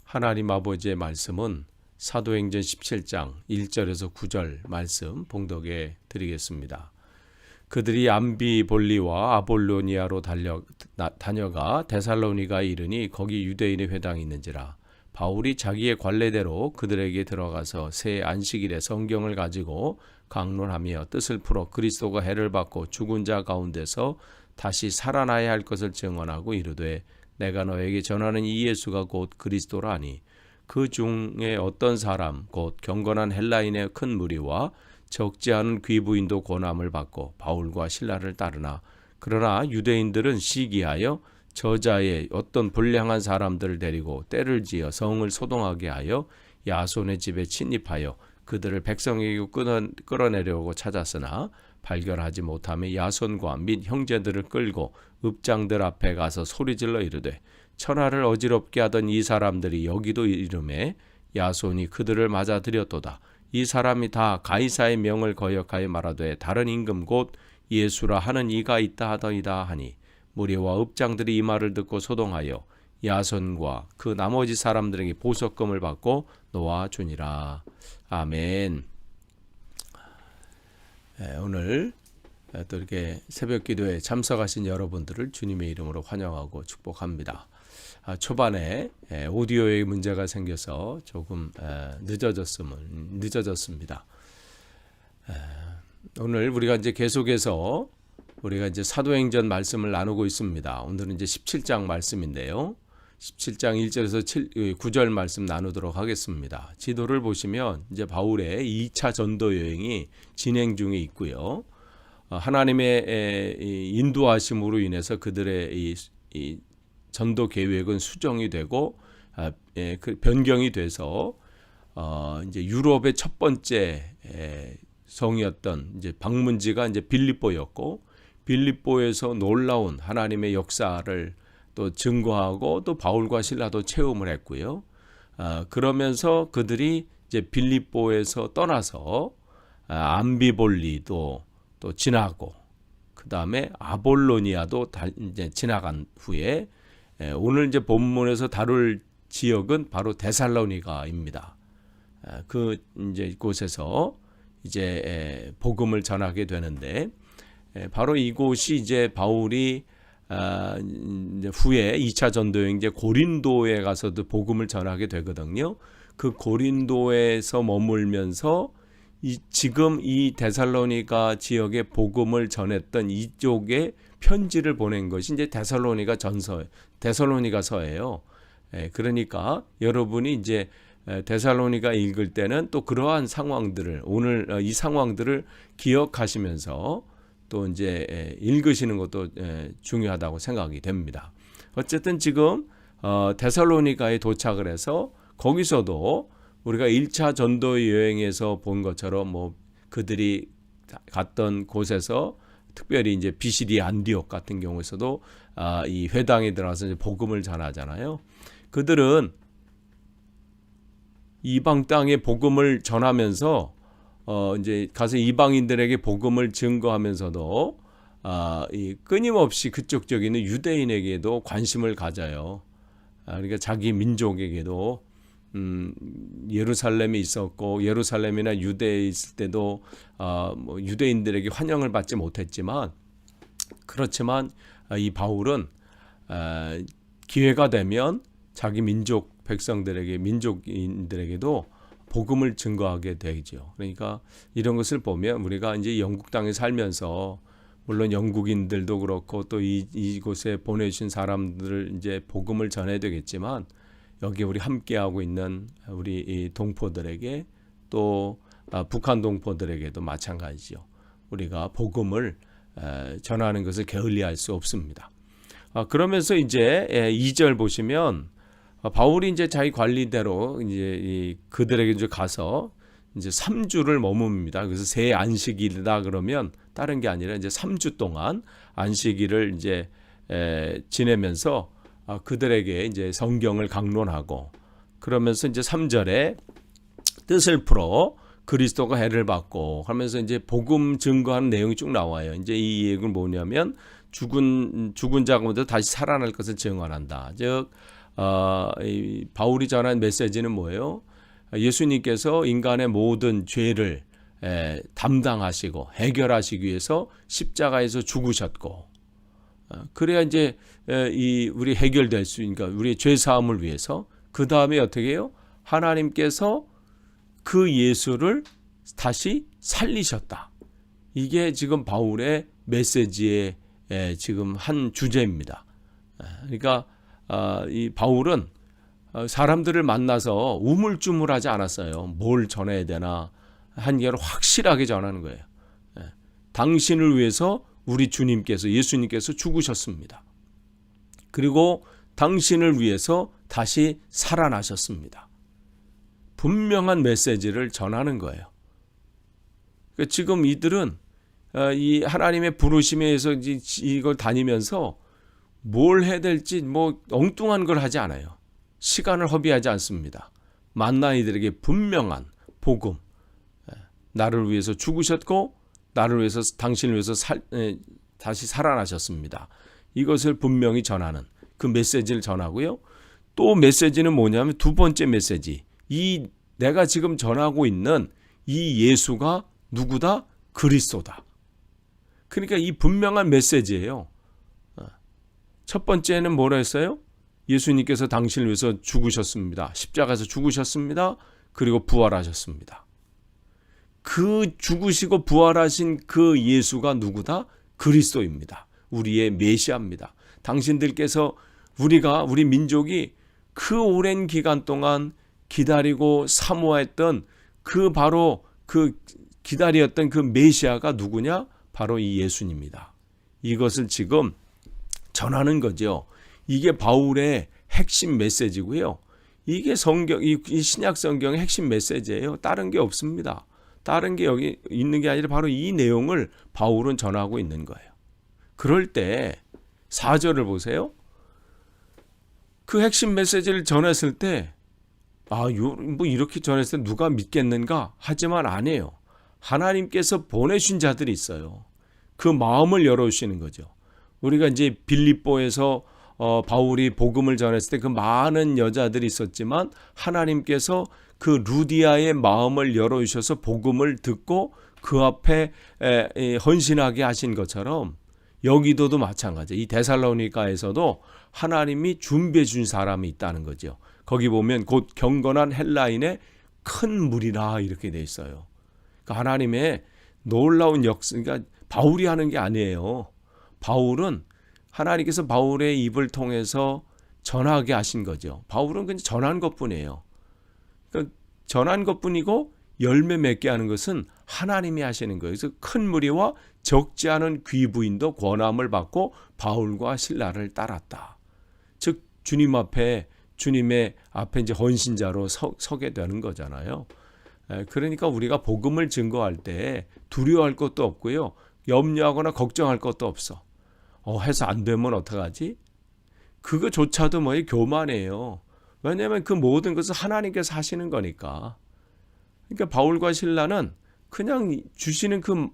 하나님 아버지의 말씀은 사도행전 17장 1절에서 9절 말씀 봉독해 드리겠습니다. 그들이 암비볼리와 아볼로니아로 다녀가 데살로니가에 이르니 거기 유대인의 회당이 있는지라. 바울이 자기의 관례대로 그들에게 들어가서 새 안식일에 성경을 가지고 강론하며 뜻을 풀어 그리스도가 해를 받고 죽은 자 가운데서 다시 살아나야 할 것을 증언하고 이르되 내가 너에게 전하는 이 예수가 곧 그리스도라 하니 그 중에 어떤 사람 곧 경건한 헬라인의 큰 무리와 적지 않은 귀부인도 고난을 받고 바울과 실라를 따르나 그러나 유대인들은 시기하여 저자의 어떤 불량한 사람들을 데리고 때를 지어 성을 소동하게 하여 야손의 집에 침입하여 그들을 백성에게 끌어내려고 찾았으나 발견하지 못하며 야손과 및 형제들을 끌고 읍장들 앞에 가서 소리질러 이르되 천하를 어지럽게 하던 이 사람들이 여기도 이르매 야손이 그들을 맞아들였도다. 이 사람이 다 가이사의 명을 거역하여 말하되 다른 임금 곧 예수라 하는 이가 있다 하더이다 하니 무리와 읍장들이 이 말을 듣고 소동하여 야손과 그 나머지 사람들에게 보석금을 받고 놓아주니라. 아멘. 오늘 또 이렇게 새벽 기도에 참석하신 여러분들을 주님의 이름으로 환영하고 축복합니다. 초반에 오디오에 문제가 생겨서 조금 늦어졌습니다. 오늘 우리가 이제 계속해서 우리가 이제 사도행전 말씀을 나누고 있습니다. 오늘은 이제 17장 말씀인데요. 17장 1절에서 9절 말씀 나누도록 하겠습니다. 지도를 보시면 이제 바울의 2차 전도 여행이 진행 중에 있고요. 하나님의 인도하심으로 인해서 그들의 이 전도 계획은 수정이 되고 그 변경이 돼서 이제 유럽의 첫 번째 성이었던 이제 방문지가 이제 빌립보였고 빌립보에서 놀라운 하나님의 역사를 또 증거하고 또 바울과 실라도 체험을 했고요. 그러면서 그들이 이제 빌립보에서 떠나서 암비볼리도 또 지나고 그 다음에 아볼로니아도 이제 지나간 후에 오늘 이제 본문에서 다룰 지역은 바로 데살로니가입니다. 그 이제 곳에서 이제 복음을 전하게 되는데 바로 이곳이 이제 바울이 이제 후에 2차 전도여행 이제 고린도에 가서도 복음을 전하게 되거든요. 그 고린도에서 머물면서 지금 이 데살로니가 지역에 복음을 전했던 이쪽에 편지를 보낸 것이 이제 데살로니가서예요. 그러니까 여러분이 이제 데살로니가 읽을 때는 또 그러한 상황들을 오늘 이 상황들을 기억하시면서 또 이제 읽으시는 것도 중요하다고 생각이 됩니다. 어쨌든 지금 데살로니가에 도착을 해서 거기서도 우리가 1차 전도 여행에서 본 것처럼 뭐 그들이 갔던 곳에서 특별히 이제 비시디 안디옥 같은 경우에서도 이 회당에 들어가서 이제 복음을 전하잖아요. 그들은 이방 땅에 복음을 전하면서 이제 가서 이방인들에게 복음을 증거하면서도 이 끊임없이 그쪽 지역에 있는 유대인에게도 관심을 가져요. 그러니까 자기 민족에게도 예루살렘에 있었고 예루살렘이나 유대에 있을 때도 뭐 유대인들에게 환영을 받지 못했지만 그렇지만 이 바울은 기회가 되면 자기 민족 백성들에게 민족인들에게도 복음을 증거하게 되죠. 그러니까 이런 것을 보면 우리가 이제 영국 땅에 살면서 물론 영국인들도 그렇고 또 이곳에 보내주신 사람들을 이제 복음을 전해야 되겠지만 여기 우리 함께하고 있는 우리 이 동포들에게 또 북한 동포들에게도 마찬가지죠. 우리가 복음을 전하는 것을 게을리할 수 없습니다. 그러면서 이제 2절 보시면 바울이 이제 자기 관리대로 이제 그들에게 이제 가서 이제 3주를 머뭅니다. 그래서 새 안식일이다 그러면 다른 게 아니라 이제 3주 동안 안식일을 이제 지내면서 그들에게 이제 성경을 강론하고 그러면서 이제 3절에 뜻을 풀어 그리스도가 해를 받고 하면서 이제 복음 증거하는 내용이 쭉 나와요. 이제 이 얘기는 뭐냐면 죽은 자 가운데 다시 살아날 것을 증언한다. 즉 이 바울이 전한 메시지는 뭐예요? 예수님께서 인간의 모든 죄를 담당하시고 해결하시기 위해서 십자가에서 죽으셨고, 그래야 이제 이 우리 해결될 수, 그러니까 우리의 죄 사함을 위해서 그 다음에 어떻게 해요? 하나님께서 그 예수를 다시 살리셨다. 이게 지금 바울의 메시지의 지금 한 주제입니다. 그러니까 이 바울은 사람들을 만나서 우물쭈물하지 않았어요. 뭘 전해야 되나 한결 확실하게 전하는 거예요. 당신을 위해서 우리 주님께서, 예수님께서 죽으셨습니다. 그리고 당신을 위해서 다시 살아나셨습니다. 분명한 메시지를 전하는 거예요. 그러니까 지금 이들은 이 하나님의 부르심에 의해서 이걸 다니면서 뭘 해야 될지 뭐 엉뚱한 걸 하지 않아요. 시간을 허비하지 않습니다. 만난 이들에게 분명한 복음, 나를 위해서 죽으셨고 나를 위해서, 당신을 위해서 다시 살아나셨습니다. 이것을 분명히 전하는 그 메시지를 전하고요. 또 메시지는 뭐냐면 두 번째 메시지, 이 내가 지금 전하고 있는 이 예수가 누구다? 그리스도다. 그러니까 이 분명한 메시지예요. 첫 번째는 뭐라 했어요? 예수님께서 당신을 위해서 죽으셨습니다. 십자가에서 죽으셨습니다. 그리고 부활하셨습니다. 그 죽으시고 부활하신 그 예수가 누구다? 그리스도입니다. 우리의 메시아입니다. 당신들께서, 우리 민족이 그 오랜 기간 동안 기다리고 사모했던 그 바로 그 기다렸던 그 메시아가 누구냐? 바로 이 예수님입니다. 이것을 지금 전하는 거죠. 이게 바울의 핵심 메시지고요. 이게 이 신약 성경의 핵심 메시지예요. 다른 게 없습니다. 다른 게 여기 있는 게 아니라 바로 이 내용을 바울은 전하고 있는 거예요. 그럴 때 4절을 보세요. 그 핵심 메시지를 전했을 때 뭐 이렇게 전했을 때 누가 믿겠는가? 하지만 아니에요. 하나님께서 보내신 자들이 있어요. 그 마음을 열어주시는 거죠. 우리가 이제 빌립보에서 바울이 복음을 전했을 때 그 많은 여자들이 있었지만 하나님께서 그 루디아의 마음을 열어주셔서 복음을 듣고 그 앞에 헌신하게 하신 것처럼 여기도도 마찬가지예요. 이 데살로니가에서도 하나님이 준비해 준 사람이 있다는 거죠. 거기 보면 곧 경건한 헬라인의 큰 무리라 이렇게 돼 있어요. 그러니까 하나님의 놀라운 역사, 그러니까 바울이 하는 게 아니에요. 바울은 하나님께서 바울의 입을 통해서 전하게 하신 거죠. 바울은 그냥 전한 것뿐이에요. 그러니까 전한 것뿐이고 열매 맺게 하는 것은 하나님이 하시는 거예요. 그래서 큰 무리와 적지 않은 귀부인도 권함을 받고 바울과 실라를 따랐다. 즉 주님의 앞에 이제 헌신자로 서게 되는 거잖아요. 그러니까 우리가 복음을 증거할 때 두려워할 것도 없고요. 염려하거나 걱정할 것도 없어. 해서 안 되면 어떡하지? 그거조차도 교만이에요. 왜냐하면 그 모든 것은 하나님께서 하시는 거니까. 그러니까 바울과 실라는 그냥 주시는 그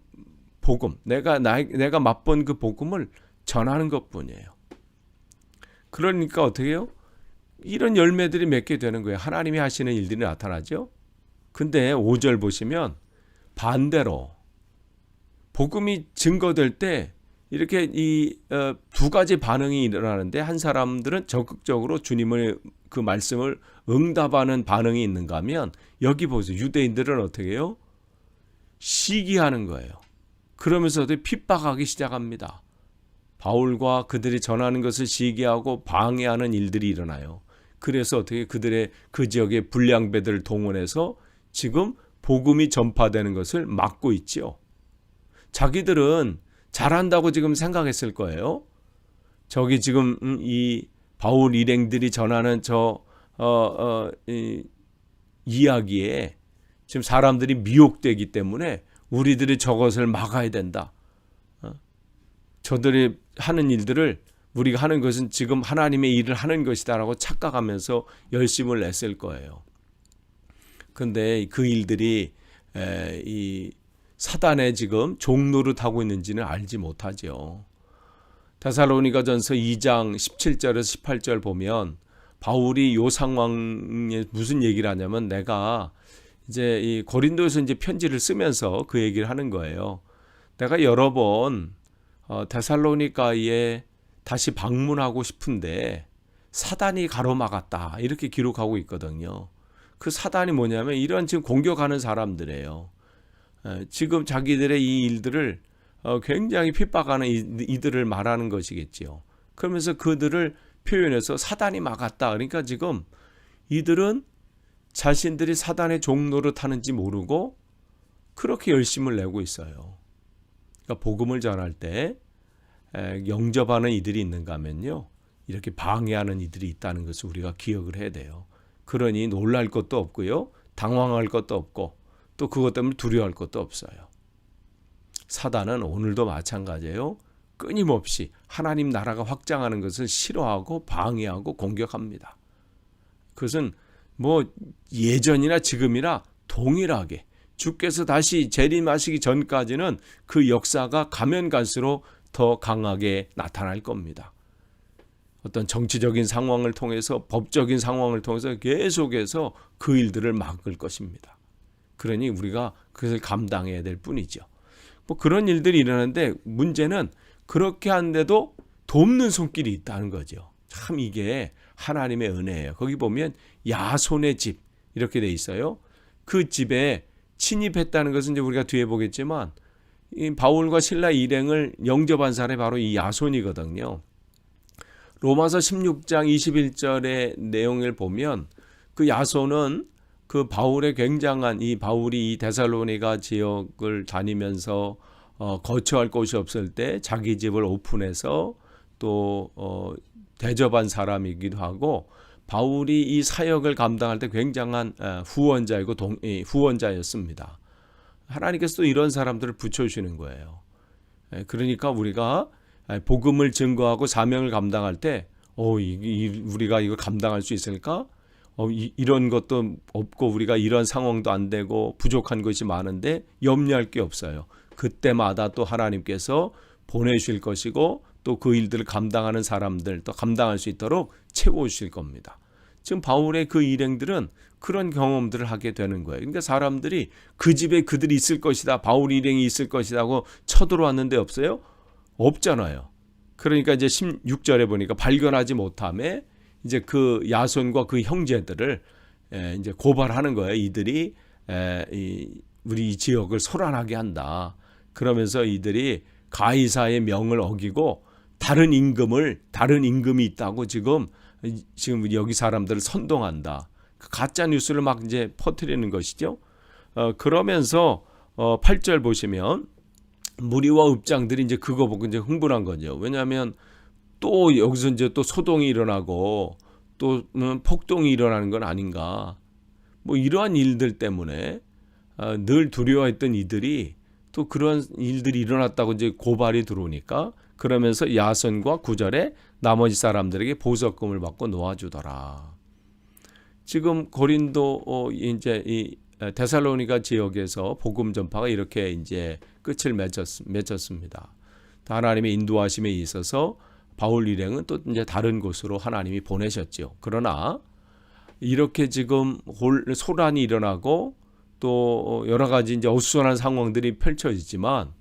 복음, 내가 맛본 그 복음을 전하는 것뿐이에요. 그러니까 어떻게 해요? 이런 열매들이 맺게 되는 거예요. 하나님이 하시는 일들이 나타나죠. 근데 5절 보시면 반대로 복음이 증거될 때 이렇게 이 두 가지 반응이 일어나는데, 한 사람들은 적극적으로 주님의 그 말씀을 응답하는 반응이 있는가 하면, 여기 보세요. 유대인들은 어떻게 해요? 시기하는 거예요. 그러면서도 핍박하기 시작합니다. 바울과 그들이 전하는 것을 시기하고 방해하는 일들이 일어나요. 그래서 어떻게 그들의 그 지역의 불량배들을 동원해서 지금 복음이 전파되는 것을 막고 있죠. 자기들은 잘한다고 지금 생각했을 거예요. 저기 지금 이 바울 일행들이 전하는 이 이야기에 지금 사람들이 미혹되기 때문에 우리들이 저것을 막아야 된다. 저들이 하는 일들을 우리가 하는 것은 지금 하나님의 일을 하는 것이다라고 착각하면서 열심을 냈을 거예요. 그런데 그 일들이 이 사단의 지금 종노릇하고 있는지는 알지 못하죠. 데살로니가전서 2장 17절에서 18절 보면 바울이 요 상황에 무슨 얘기를 하냐면 내가 이제 이 고린도에서 이제 편지를 쓰면서 그 얘기를 하는 거예요. 내가 여러 번 데살로니가에 다시 방문하고 싶은데 사단이 가로막았다 이렇게 기록하고 있거든요. 그 사단이 뭐냐면 이런 지금 공격하는 사람들이에요. 지금 자기들의 이 일들을 굉장히 핍박하는 이들을 말하는 것이겠지요. 그러면서 그들을 표현해서 사단이 막았다. 그러니까 지금 이들은 자신들이 사단의 종노릇 하는지 모르고 그렇게 열심을 내고 있어요. 그러니까 복음을 전할 때 영접하는 이들이 있는가 하면요, 이렇게 방해하는 이들이 있다는 것을 우리가 기억을 해야 돼요. 그러니 놀랄 것도 없고요, 당황할 것도 없고 또 그것 때문에 두려워할 것도 없어요. 사단은 오늘도 마찬가지예요. 끊임없이 하나님 나라가 확장하는 것을 싫어하고 방해하고 공격합니다. 그것은 뭐 예전이나 지금이나 동일하게 주께서 다시 재림하시기 전까지는 그 역사가 가면 갈수록 더 강하게 나타날 겁니다. 어떤 정치적인 상황을 통해서 법적인 상황을 통해서 계속해서 그 일들을 막을 것입니다. 그러니 우리가 그것을 감당해야 될 뿐이죠. 뭐 그런 일들이 일어나는데 문제는 그렇게 한데도 돕는 손길이 있다는 거죠. 참 이게 하나님의 은혜예요. 거기 보면 야손의 집 이렇게 돼 있어요. 그 집에 침입했다는 것은 이제 우리가 뒤에 보겠지만 이 바울과 실라 일행을 영접한 사람이 바로 이 야손이거든요. 로마서 16장 21절의 내용을 보면 그 야손은 그 바울의 굉장한 이 바울이 이 데살로니가 지역을 다니면서 거처할 곳이 없을 때 자기 집을 오픈해서 또 대접한 사람이기도 하고 바울이 이 사역을 감당할 때 굉장한 후원자이고 후원자였습니다. 하나님께서 또 이런 사람들을 붙여주시는 거예요. 그러니까 우리가 복음을 증거하고 사명을 감당할 때 우리가 이걸 감당할 수 있을까? 이런 것도 없고 우리가 이런 상황도 안 되고 부족한 것이 많은데 염려할 게 없어요. 그때마다 또 하나님께서 보내주실 것이고 또 그 일들을 감당하는 사람들 또 감당할 수 있도록 채워주실 겁니다. 지금 바울의 그 일행들은 그런 경험들을 하게 되는 거예요. 그러니까 사람들이 그 집에 그들이 있을 것이다, 바울 일행이 있을 것이다 하고 쳐들어왔는데 없어요? 없잖아요. 그러니까 이제 16절에 보니까 발견하지 못함에 이제 그 야손과 그 형제들을 이제 고발하는 거예요. 이들이 우리 이 지역을 소란하게 한다. 그러면서 이들이 가이사의 명을 어기고 다른 임금이 있다고 지금 여기 사람들을 선동한다. 가짜 뉴스를 막 이제 퍼뜨리는 것이죠. 그러면서 8절 보시면 무리와 읍장들이 이제 그거 보고 이제 흥분한 거죠. 왜냐하면 또 여기서 이제 또 소동이 일어나고 또 폭동이 일어나는 건 아닌가. 뭐 이러한 일들 때문에 늘 두려워했던 이들이 또 그런 일들이 일어났다고 이제 고발이 들어오니까 그러면서 야손과 9절에 나머지 사람들에게 보석금을 받고 놓아주더라. 지금 고린도 이제 이 데살로니가 지역에서 복음 전파가 이렇게 이제 끝을 맺었습니다. 하나님의 인도하심에 있어서 바울 일행은 또 이제 다른 곳으로 하나님이 보내셨죠. 그러나 이렇게 지금 소란이 일어나고 또 여러 가지 이제 어수선한 상황들이 펼쳐지지만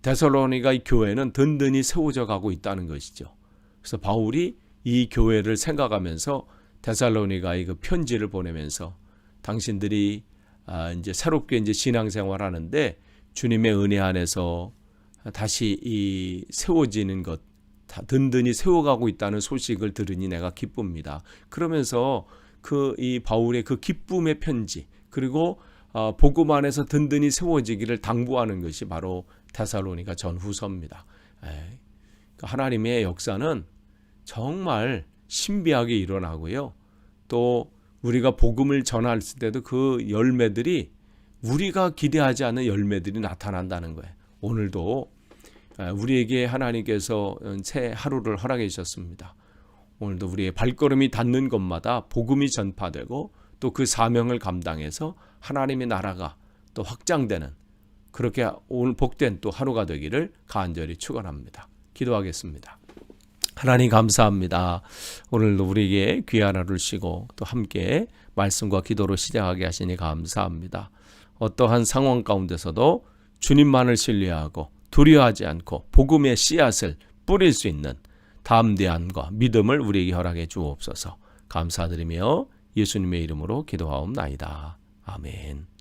데살로니가 이 교회는 든든히 세워져 가고 있다는 것이죠. 그래서 바울이 이 교회를 생각하면서 데살로니가에 그 편지를 보내면서 당신들이 이제 새롭게 이제 신앙생활하는데 주님의 은혜 안에서 다시 이 세워지는 것, 든든히 세워가고 있다는 소식을 들으니 내가 기쁩니다. 그러면서 이 바울의 그 기쁨의 편지 그리고 복음 안에서 든든히 세워지기를 당부하는 것이 바로 데살로니가 전후서입니다. 하나님의 역사는 정말 신비하게 일어나고요. 또 우리가 복음을 전할 때도 그 열매들이 우리가 기대하지 않는 열매들이 나타난다는 거예요. 오늘도 우리에게 하나님께서 새 하루를 허락해 주셨습니다. 오늘도 우리의 발걸음이 닿는 곳마다 복음이 전파되고 또 그 사명을 감당해서 하나님의 나라가 또 확장되는 그렇게 오늘 복된 또 하루가 되기를 간절히 축원합니다. 기도하겠습니다. 하나님 감사합니다. 오늘도 우리에게 귀한 하루를 쉬고 또 함께 말씀과 기도로 시작하게 하시니 감사합니다. 어떠한 상황 가운데서도 주님만을 신뢰하고 두려워하지 않고 복음의 씨앗을 뿌릴 수 있는 담대함과 믿음을 우리에게 허락해 주옵소서. 감사드리며 예수님의 이름으로 기도하옵나이다. 아멘.